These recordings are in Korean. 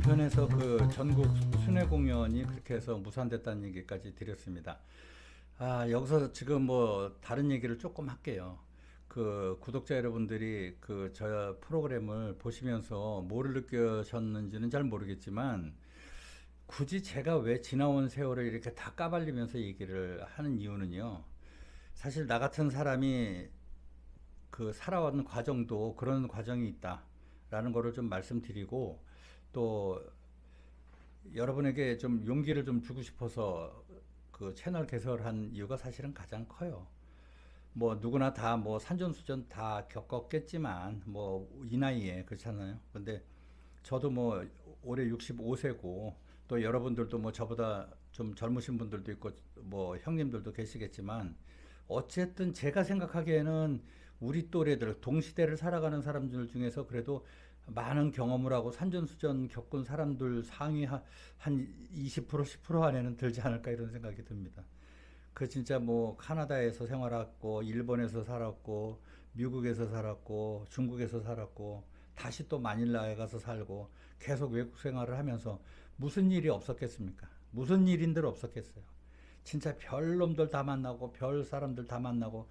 종편에서 그 전국 순회 공연이 그렇게 해서 무산됐다는 얘기까지 드렸습니다. 여기서 지금 뭐 다른 얘기를 조금 할게요. 그 구독자 여러분들이 그 저 프로그램을 보시면서 뭐를 느끼셨는지는 잘 모르겠지만 굳이 제가 왜 지나온 세월을 이렇게 다 까발리면서 얘기를 하는 이유는요. 사실 나 같은 사람이 그 살아온 과정도 그런 과정이 있다라는 거를 좀 말씀드리고 또 여러분에게 좀 용기를 좀 주고 싶어서 그 채널 개설한 이유가 사실은 가장 커요. 뭐 누구나 다 뭐 산전수전 다 겪었겠지만 뭐 이 나이에 그렇잖아요. 근데 저도 뭐 올해 65세고 또 여러분들도 뭐 저보다 좀 젊으신 분들도 있고 뭐 형님들도 계시겠지만 어쨌든 제가 생각하기에는 우리 또래들 동시대를 살아가는 사람들 중에서 그래도 많은 경험을 하고 산전수전 겪은 사람들 상위 한 20% 10% 안에는 들지 않을까 이런 생각이 듭니다. 그 진짜 뭐 카나다에서 생활했고 일본에서 살았고 미국에서 살았고 중국에서 살았고 다시 또 마닐라에 가서 살고 계속 외국 생활을 하면서 무슨 일이 없었겠습니까? 무슨 일인들 없었겠어요. 진짜 별 놈들 다 만나고 별 사람들 다 만나고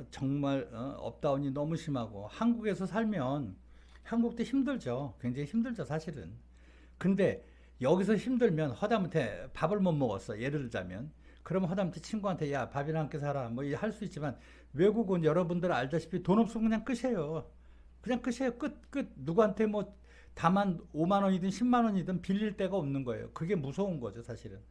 정말 업다운이 너무 심하고 한국에서 살면 한국도 힘들죠. 굉장히 힘들죠, 사실은. 근데 여기서 힘들면 허다못해 밥을 못 먹었어. 예를 들자면. 그러면 허다못해 친구한테 야, 밥이나 함께 살아. 뭐 할 수 있지만 외국은 여러분들 알다시피 돈 없으면 그냥 끝이에요. 그냥 끝이에요. 끝. 누구한테 뭐 다만 5만 원이든 10만 원이든 빌릴 데가 없는 거예요. 그게 무서운 거죠, 사실은.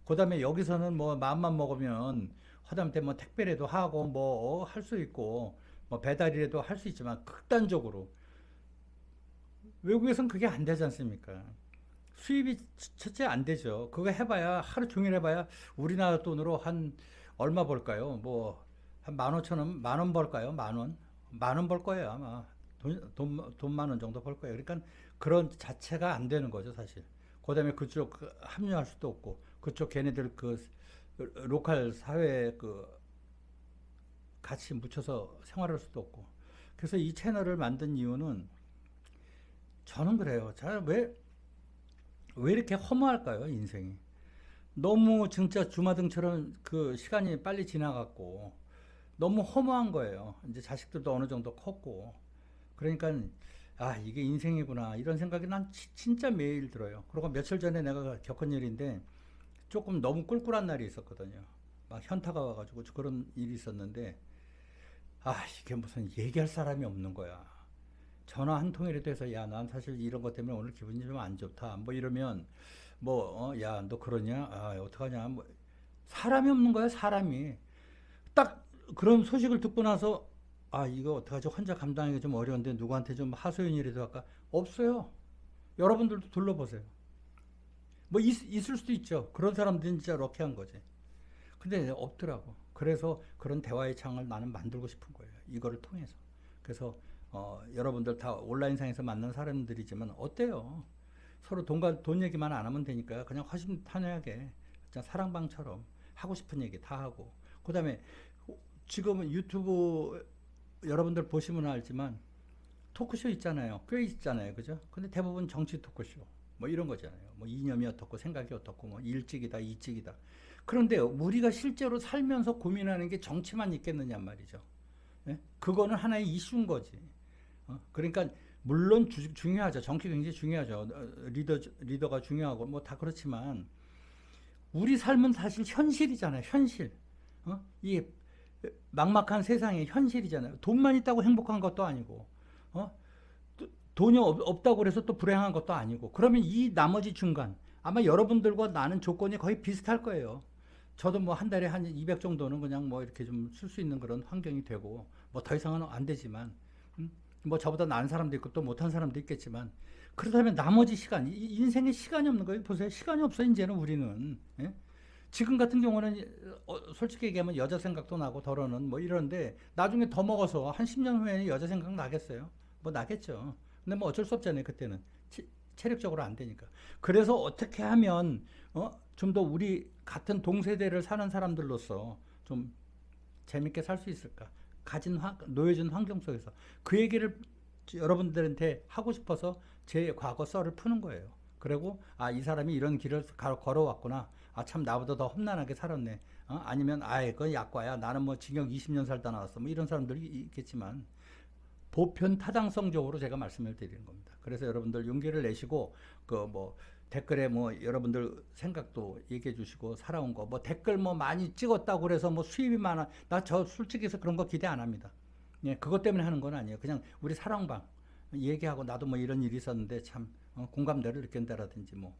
그다음에 여기서는 뭐 마음만 먹으면 허다못해 뭐 택배라도 하고 뭐 할 수 있고 뭐 배달이라도 할 수 있지만 극단적으로 외국에선 그게 안 되지 않습니까? 수입이 첫째 안 되죠. 그거 해봐야 하루 종일 해봐야 우리나라 돈으로 한 얼마 벌까요? 뭐 한 15,000원, 만 원 벌까요? 만 원? 만 원 벌 거예요 아마. 돈 만 원 정도 벌 거예요. 그러니까 그런 자체가 안 되는 거죠 사실. 그다음에 그쪽 합류할 수도 없고 그쪽 걔네들 그 로컬 사회에 그 같이 묻혀서 생활할 수도 없고. 그래서 이 채널을 만든 이유는 저는 그래요. 왜 이렇게 허무할까요, 인생이? 너무 진짜 주마등처럼 그 시간이 빨리 지나갔고, 너무 허무한 거예요. 이제 자식들도 어느 정도 컸고. 그러니까, 이게 인생이구나. 이런 생각이 난 진짜 매일 들어요. 그리고 며칠 전에 내가 겪은 일인데, 조금 너무 꿀꿀한 날이 있었거든요. 막 현타가 와가지고 그런 일이 있었는데, 이게 무슨 얘기할 사람이 없는 거야. 전화 한 통이라도 해서 야, 난 사실 이런 것 때문에 오늘 기분이 좀 안 좋다. 뭐 이러면 야, 너 그러냐? 어떡하냐? 뭐 사람이 없는 거야, 사람이. 딱 그런 소식을 듣고 나서 이거 어떡하지? 혼자 감당하기 좀 어려운데 누구한테 좀 하소연이라도 할까? 없어요. 여러분들도 둘러보세요. 뭐 있을 수도 있죠. 그런 사람들은 진짜 럭키한 거지. 근데 없더라고. 그래서 그런 대화의 창을 나는 만들고 싶은 거예요. 이거를 통해서. 그래서 여러분들 다 온라인상에서 만난 사람들이지만 어때요? 서로 돈 얘기만 안 하면 되니까 그냥 허심탄회하게 사랑방처럼 하고 싶은 얘기 다 하고 그 다음에 지금은 유튜브 여러분들 보시면 알지만 토크쇼 있잖아요. 꽤 있잖아요. 그죠? 근데 대부분 정치 토크쇼 뭐 이런 거잖아요. 뭐 이념이 어떻고 생각이 어떻고 뭐 일찍이다 이찍이다. 그런데 우리가 실제로 살면서 고민하는 게 정치만 있겠느냐 말이죠. 예? 그거는 하나의 이슈인 거지. 그러니까 물론 중요하죠. 정치 굉장히 중요하죠. 리더가 중요하고 뭐 다 그렇지만 우리 삶은 사실 현실이잖아요. 현실. 이 막막한 세상의 현실이잖아요. 돈만 있다고 행복한 것도 아니고, 돈이 없다고 그래서 또 불행한 것도 아니고. 그러면 이 나머지 중간 아마 여러분들과 나는 조건이 거의 비슷할 거예요. 저도 뭐 한 달에 한 200 정도는 그냥 뭐 이렇게 좀 쓸 수 있는 그런 환경이 되고 뭐 더 이상은 안 되지만 뭐 저보다 나은 사람도 있고 또 못한 사람도 있겠지만 그렇다면 나머지 시간 인생에 시간이 없는 거예요. 보세요. 시간이 없어 이제는 우리는. 예? 지금 같은 경우는 솔직히 얘기하면 여자 생각도 나고 덜어는 뭐 이런데 나중에 더 먹어서 한 10년 후에는 여자 생각 나겠어요? 뭐 나겠죠. 근데 뭐 어쩔 수 없잖아요. 그때는 체력적으로 안 되니까. 그래서 어떻게 하면 좀 더 우리 같은 동세대를 사는 사람들로서 좀 재밌게 살 수 있을까? 놓여진 환경 속에서 그 얘기를 여러분들한테 하고 싶어서 제 과거 썰을 푸는 거예요. 그리고 아, 이 사람이 이런 길을 걸어왔구나. 아, 참 나보다 더 험난하게 살았네. 아니면 아이, 그건 약과야. 나는 뭐 징역 20년 살다 나왔어. 뭐 이런 사람들이 있겠지만 보편 타당성적으로 제가 말씀을 드리는 겁니다. 그래서 여러분들 용기를 내시고 그 뭐 댓글에 뭐 여러분들 생각도 얘기해 주시고 살아온 거 뭐 댓글 뭐 많이 찍었다고 그래서 뭐 수입이 많아. 나 저 솔직히 해서 그런 거 기대 안 합니다. 예, 그것 때문에 하는 건 아니에요. 그냥 우리 사랑방 얘기하고 나도 뭐 이런 일이 있었는데 참 공감대를 느낀다라든지 뭐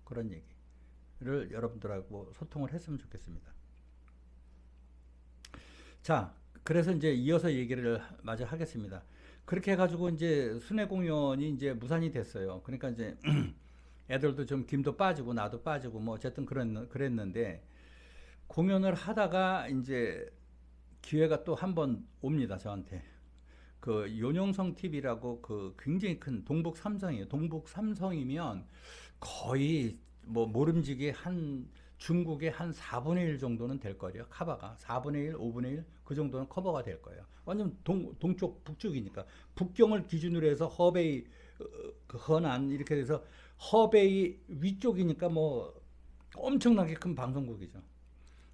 그런 얘기를 여러분들하고 소통을 했으면 좋겠습니다. 자, 그래서 이제 이어서 얘기를 마저 하겠습니다. 그렇게 해가지고 이제 순회 공연이 이제 무산이 됐어요. 그러니까 이제 애들도 좀 김도 빠지고 나도 빠지고 뭐 어쨌든 그랬는데 공연을 하다가 이제 기회가 또 한 번 옵니다, 저한테. 그 요용성 TV라고 그 굉장히 큰 동북 삼성이에요. 동북 삼성이면 거의 뭐 모름지기 한 중국의 한 4분의 1 정도는 될 거예요. 커버가 4분의 1, 5분의 1 그 정도는 커버가 될 거예요. 완전 동쪽 북쪽이니까 북경을 기준으로 해서 허베이 그 허난 이렇게 돼서 허베이 위쪽이니까 뭐 엄청나게 큰 방송국이죠.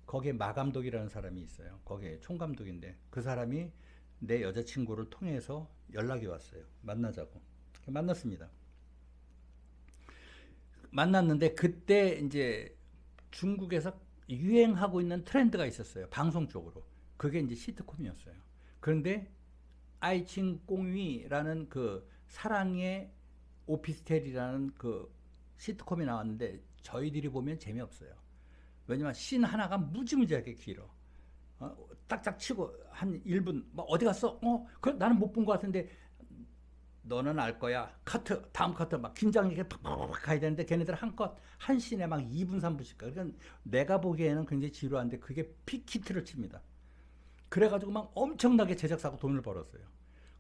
거기에 마감독이라는 사람이 있어요. 거기에 총감독인데 그 사람이 내 여자친구를 통해서 연락이 왔어요. 만나자고. 만났습니다. 만났는데 그때 이제 중국에서 유행하고 있는 트렌드가 있었어요. 방송 쪽으로. 그게 이제 시트콤이었어요. 그런데 아이칭 꽁위라는 그 사랑의 오피스텔이라는 그 시트콤이 나왔는데 저희들이 보면 재미없어요. 왜냐면 씬 하나가 무지무지하게 길어. 딱딱 치고 한 1분 뭐 어디 갔어? 나는 못 본 것 같은데 너는 알 거야. 카트 다음 카트 막 긴장 이렇게 팍팍 가야 되는데 걔네들 한 씬에 막 2분 3분씩 가. 그러니까 내가 보기에는 굉장히 지루한데 그게 픽히트를 칩니다. 그래가지고 막 엄청나게 제작사고 돈을 벌었어요.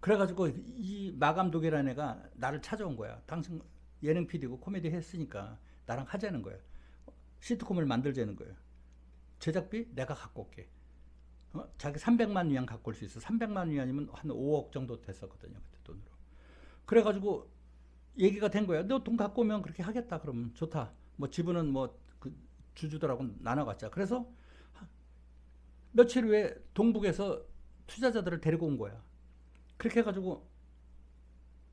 그래가지고 이 마감독이라는 애가 나를 찾아온 거야. 당신 예능 PD고 코미디 했으니까 나랑 하자는 거야. 시트콤을 만들자는 거예요. 제작비 내가 갖고 올게. 자기 300만 위안 갖고 올 수 있어. 300만 위안이면 한 5억 정도 됐었거든요. 그때 돈으로. 그래가지고 얘기가 된 거야. 너 돈 갖고 오면 그렇게 하겠다. 그러면 좋다. 뭐 지분은 뭐 그 주주들하고 나눠갔자. 그래서 며칠 후에 동북에서 투자자들을 데리고 온 거야. 그렇게 해가지고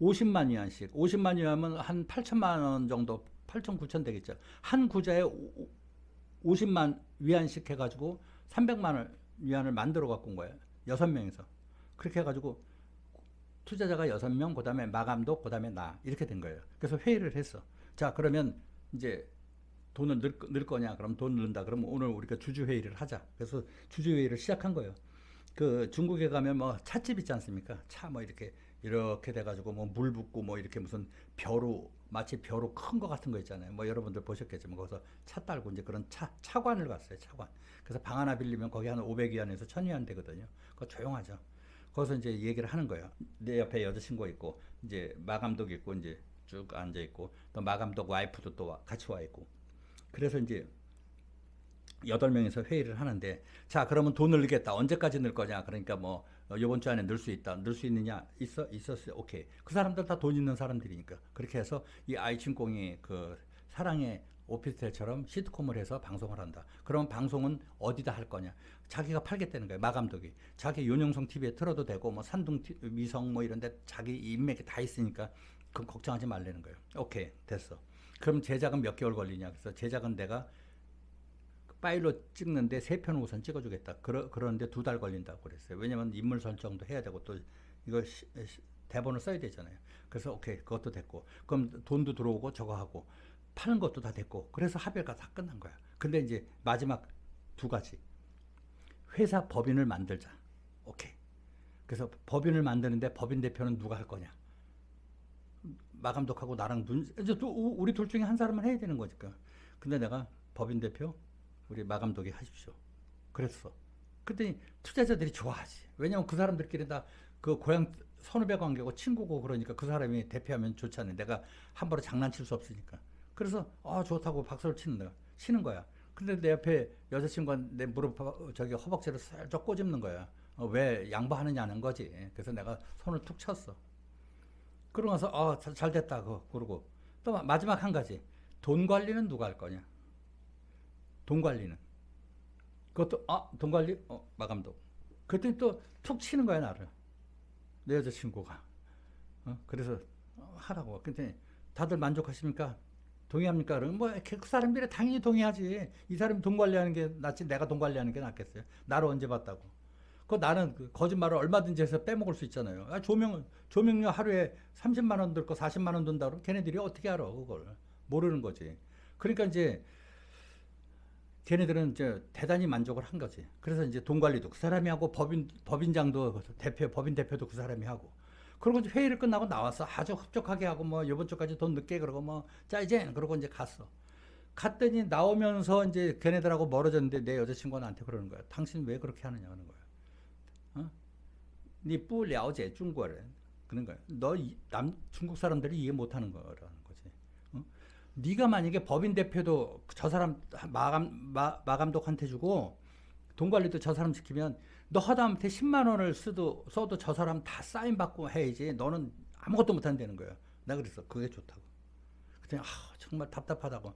50만 위안씩. 50만 위안이면 한 8천만 원 정도, 8천 9천 되겠죠. 한 구자에 50만 위안씩 해가지고 300만 위안을 만들어 갖고 온 거예요. 6명이서. 그렇게 해가지고 투자자가 6명, 그 다음에 마감독, 그 다음에 나. 이렇게 된 거예요. 그래서 회의를 했어. 자, 그러면 이제 돈을 넣을 거냐? 그럼 돈 넣는다. 그러면 오늘 우리가 주주회의를 하자. 그래서 주주회의를 시작한 거예요. 그 중국에 가면 뭐 찻집 있지 않습니까? 차 뭐 이렇게 돼가지고 뭐 물 붓고 뭐 이렇게 무슨 벼루, 마치 벼루 큰 거 같은 거 있잖아요. 뭐 여러분들 보셨겠지만 거기서 차 딸고 이제 그런 차관을 갔어요. 차관. 그래서 방 하나 빌리면 거기 한 500위안에서 1000위안 되거든요. 그거 조용하죠. 거기서 이제 얘기를 하는 거예요. 내 옆에 여자친구가 있고 이제 마감독 있고 이제 쭉 앉아 있고 또 마감독 와이프도 또 같이 와 있고. 그래서 이제 8명이서 회의를 하는데 자 그러면 돈을 넣겠다. 언제까지 넣을 거냐. 그러니까 뭐 이번 주 안에 넣을 수 있다. 넣을 수 있느냐. 있었어요. 오케이. 그 사람들 다 돈 있는 사람들이니까. 그렇게 해서 이 아이칭공이 그 사랑의 오피스텔처럼 시트콤을 해서 방송을 한다. 그럼 방송은 어디다 할 거냐. 자기가 팔겠다는 거예요. 마감독이. 자기 윤영성 TV에 틀어도 되고 뭐 산둥 미성 뭐 이런 데 자기 인맥이 다 있으니까 그건 걱정하지 말라는 거예요. 오케이. 됐어. 그럼 제작은 몇 개월 걸리냐. 그래서 제작은 내가 파일로 찍는데 3편 우선 찍어주겠다. 그러는데 2달 걸린다고 그랬어요. 왜냐면 인물 설정도 해야 되고 또 이거 대본을 써야 되잖아요. 그래서 오케이 그것도 됐고 그럼 돈도 들어오고 저거 하고 파는 것도 다 됐고 그래서 합의가 다 끝난 거야. 근데 이제 마지막 2가지 회사 법인을 만들자. 오케이. 그래서 법인을 만드는데 법인 대표는 누가 할 거냐. 마감독하고 나랑 이제 또 우리 둘 중에 한 사람은 해야 되는 거니까. 근데 내가 법인 대표 우리 마감독이 하십시오. 그랬어. 그랬더니 투자자들이 좋아하지. 왜냐면 그 사람들끼리 다 그 고향 선후배 관계고 친구고 그러니까 그 사람이 대표하면 좋잖아요. 내가 함부로 장난칠 수 없으니까. 그래서 좋다고 박수를 치는 거야. 근데 내 옆에 여자친구가 내 무릎 저기 허벅지를 살짝 꼬집는 거야. 왜 양보하느냐는 거지. 그래서 내가 손을 툭 쳤어. 그러고 나서 잘 됐다 그러고 또 마지막 한 가지. 돈 관리는 누가 할 거냐? 돈 관리는. 그것도 돈 관리 마감도. 그랬더니 또 툭 치는 거야 나를. 내 여자친구가. 그래서 하라고. 근데 다들 만족하십니까? 동의합니까? 그러면 뭐 그 사람들이 당연히 동의하지. 이 사람이 돈 관리하는 게 낫지 내가 돈 관리하는 게 낫겠어요. 나를 언제 봤다고. 나는 그 거짓말을 얼마든지 해서 빼먹을 수 있잖아요. 조명료 하루에 30만 원 들고 40만 원 든다 그러면 걔네들이 어떻게 알아 그걸. 모르는 거지. 그러니까 이제 걔네들은 이제 대단히 만족을 한 거지. 그래서 이제 돈 관리도 그 사람이 하고 법인장도 법인 대표도 그 사람이 하고. 그러고 이제 회의를 끝나고 나와서 아주 흡족하게 하고 뭐 이번 주까지 돈 늦게 그러고 뭐 자 이제 그러고 이제 갔어. 갔더니 나오면서 이제 걔네들하고 멀어졌는데 내 여자친구가 나한테 그러는 거야. 당신 왜 그렇게 하느냐 하는 거야. 어? 你不了解 중국어를 그런 거야. 중국 사람들이 이해 못하는 거라는 거지. 네가 만약에 법인 대표도 저 사람 마감독한테 주고 돈 관리도 저 사람 시키면 너 하다못해 10만 원을 써도 저 사람 다 사인 받고 해야지. 너는 아무것도 못 한다는 거야. 내가 그랬어. 그게 좋다고. 그랬더니 정말 답답하다고.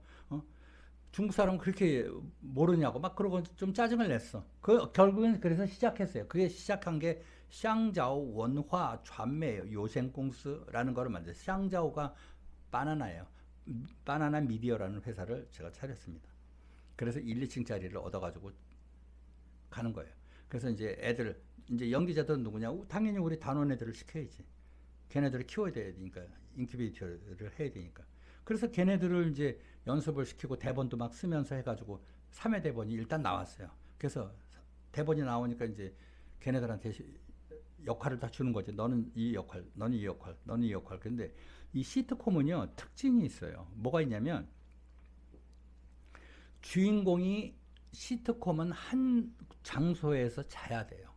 중국 사람은 그렇게 모르냐고 막 그러고 좀 짜증을 냈어. 결국엔 그래서 시작했어요. 그게 시작한 게 샹자오 원화传媒 요생공司라는 거를 만들었어요. 샹자오가 바나나예요. 바나나 미디어라는 회사를 제가 차렸습니다. 그래서 1, 2층짜리를 얻어가지고 가는 거예요. 그래서 이제 애들, 이제 연기자들은 누구냐? 당연히 우리 단원 애들을 시켜야지. 걔네들을 키워야 되니까, 인큐베이터를 해야 되니까. 그래서 걔네들을 이제 연습을 시키고 대본도 막 쓰면서 해가지고 3회 대본이 일단 나왔어요. 그래서 대본이 나오니까 이제 걔네들한테 역할을 다 주는 거지. 너는 이 역할, 너는 이 역할, 너는 이 역할. 근데 이 시트콤은요, 특징이 있어요. 뭐가 있냐면, 주인공이 시트콤은 한 장소에서 자야 돼요.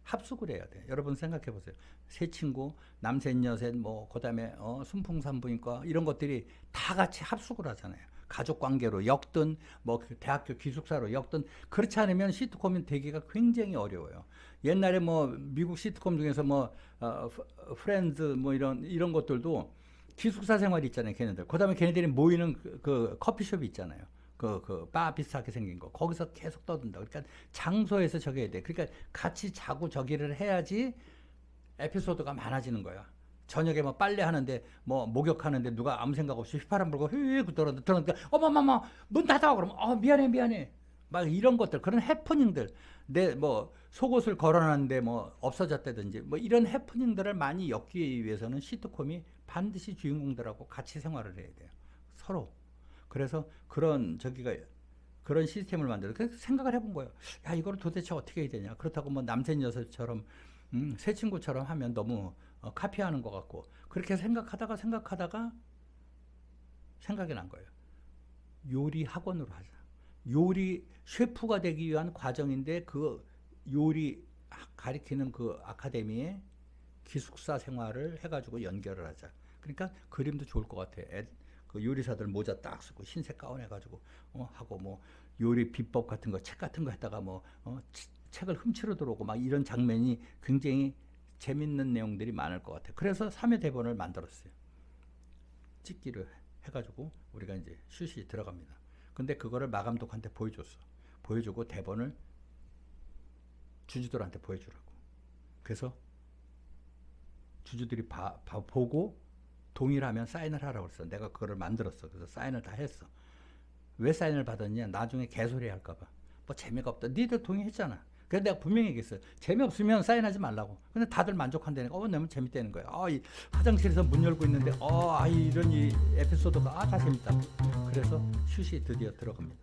합숙을 해야 돼요. 여러분 생각해 보세요. 세 친구, 남셋, 여셋, 뭐, 그 다음에, 순풍산부인과, 이런 것들이 다 같이 합숙을 하잖아요. 가족 관계로 엮든, 뭐, 대학교 기숙사로 엮든, 그렇지 않으면 시트콤이 되기가 굉장히 어려워요. 옛날에 뭐, 미국 시트콤 중에서 뭐, 프렌즈, 뭐, 이런 것들도 기숙사 생활이 있잖아요, 걔네들. 그 다음에 걔네들이 모이는 그 커피숍이 있잖아요. 바 비슷하게 생긴 거. 거기서 계속 떠든다. 그러니까 장소에서 저기 해야 돼. 그러니까 같이 자고 저기를 해야지 에피소드가 많아지는 거야. 저녁에 뭐 빨래 하는데, 뭐 목욕하는데 누가 아무 생각 없이 휘파람 불고 휘휘 들었는데, 어머머머, 문 닫아! 그러면, 미안해. 막 이런 것들, 그런 해프닝들. 내 뭐 속옷을 걸어놨는데 뭐 없어졌다든지, 뭐 이런 해프닝들을 많이 엮기 위해서는 시트콤이 반드시 주인공들하고 같이 생활을 해야 돼요. 서로. 그래서 그런 시스템을 만들어. 그래서 생각을 해본 거예요. 야, 이걸 도대체 어떻게 해야 되냐. 그렇다고 뭐 남set 여섯처럼 새 친구처럼 하면 너무 카피하는 것 같고. 그렇게 생각하다가 생각이 난 거예요. 요리 학원으로 하자. 요리 셰프가 되기 위한 과정인데 그 요리 가리키는 그 아카데미에 기숙사 생활을 해가지고 연결을 하자. 그러니까 그림도 좋을 것 같아. 그 요리사들 모자 딱 쓰고 흰색 가운 해가지고 하고 뭐 요리 비법 같은 거 책 같은 거 했다가 뭐 책을 훔치러 들어오고 막 이런 장면이 굉장히 재밌는 내용들이 많을 것 같아. 그래서 3회 대본을 만들었어요. 찍기를 해가지고 우리가 이제 슛이 들어갑니다. 근데 그거를 마감독한테 보여줬어. 보여주고 대본을 주주들한테 보여주라고. 그래서 주주들이 보고 동의를 하면 사인을 하라고 그랬어. 내가 그거를 만들었어. 그래서 사인을 다 했어. 왜 사인을 받았냐? 나중에 개소리 할까봐. 뭐 재미가 없다. 니들 동의했잖아. 그래서 내가 분명히 얘기했어요. 재미없으면 사인하지 말라고. 근데 다들 만족한다니까. 내면 재밌다는 거야. 이 화장실에서 문 열고 있는데, 이런 이 에피소드가 다 재밌다. 그래서 슛이 드디어 들어갑니다.